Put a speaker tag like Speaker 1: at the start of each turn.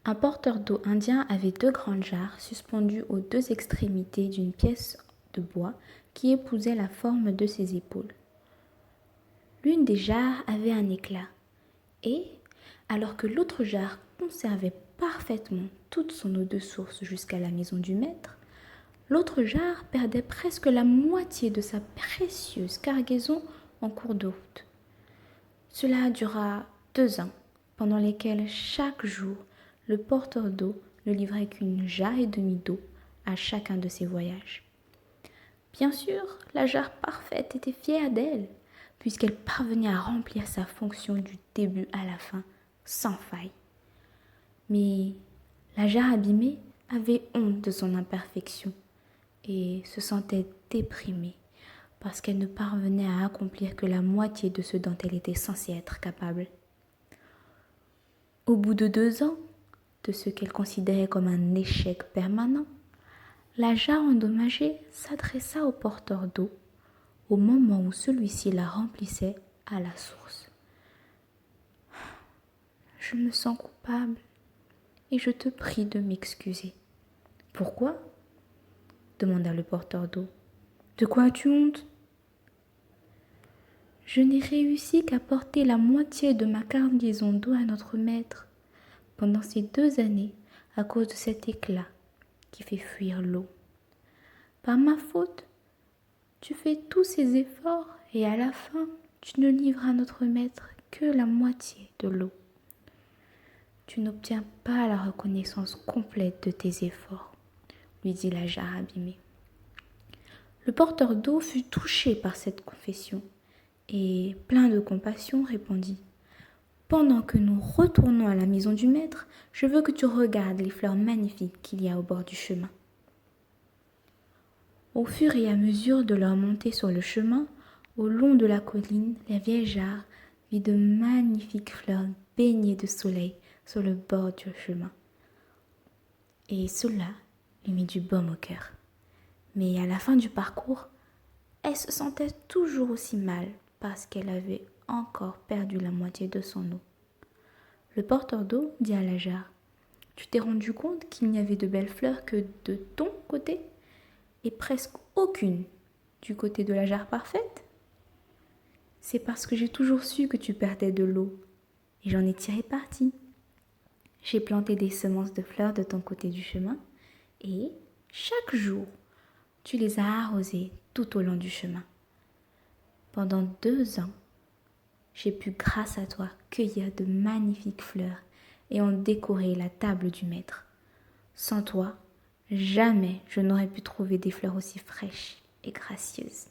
Speaker 1: Un porteur d'eau indien avait deux grandes jarres suspendues aux deux extrémités d'une pièce de bois qui épousait la forme de ses épaules. L'une des jarres avait un éclat et, alors que l'autre jarre conservait parfaitement toute son eau de source jusqu'à la maison du maître, l'autre jarre perdait presque la moitié de sa précieuse cargaison en cours de route. Cela dura 2 ans, pendant lesquels chaque jour, le porteur d'eau ne livrait qu'une jarre et demie d'eau à chacun de ses voyages. Bien sûr, la jarre parfaite était fière d'elle, puisqu'elle parvenait à remplir sa fonction du début à la fin, sans faille. Mais la jarre abîmée avait honte de son imperfection et se sentait déprimée parce qu'elle ne parvenait à accomplir que la moitié de ce dont elle était censée être capable. Au bout de 2 ans, de ce qu'elle considérait comme un échec permanent, la jarre endommagée s'adressa au porteur d'eau au moment où celui-ci la remplissait à la source. « Je me sens coupable et je te prie de m'excuser. »« Pourquoi ?» demanda le porteur d'eau. « De quoi as-tu honte ?»« Je n'ai réussi qu'à porter la moitié de ma cargaison d'eau à notre maître pendant ces 2 années à cause de cet éclat qui fait fuir l'eau. Par ma faute, tu fais tous ces efforts et à la fin, tu ne livres à notre maître que la moitié de l'eau. Tu n'obtiens pas la reconnaissance complète de tes efforts, lui dit la jarre abîmée. Le porteur d'eau fut touché par cette confession et, plein de compassion, répondit : Pendant que nous retournons à la maison du maître, je veux que tu regardes les fleurs magnifiques qu'il y a au bord du chemin. Au fur et à mesure de leur montée sur le chemin, au long de la colline, la vieille jarre vit de magnifiques fleurs baignées de soleil sur le bord du chemin. Et cela lui mit du baume au cœur. Mais à la fin du parcours, elle se sentait toujours aussi mal parce qu'elle avait encore perdu la moitié de son eau. Le porteur d'eau dit à la jarre : « Tu t'es rendu compte qu'il n'y avait de belles fleurs que de ton côté et presque aucune du côté de la jarre parfaite ? C'est parce que j'ai toujours su que tu perdais de l'eau et j'en ai tiré parti. J'ai planté des semences de fleurs de ton côté du chemin et chaque jour, tu les as arrosées tout au long du chemin. Pendant 2 ans, j'ai pu, grâce à toi, cueillir de magnifiques fleurs et en décorer la table du maître. Sans toi, jamais je n'aurais pu trouver des fleurs aussi fraîches et gracieuses. »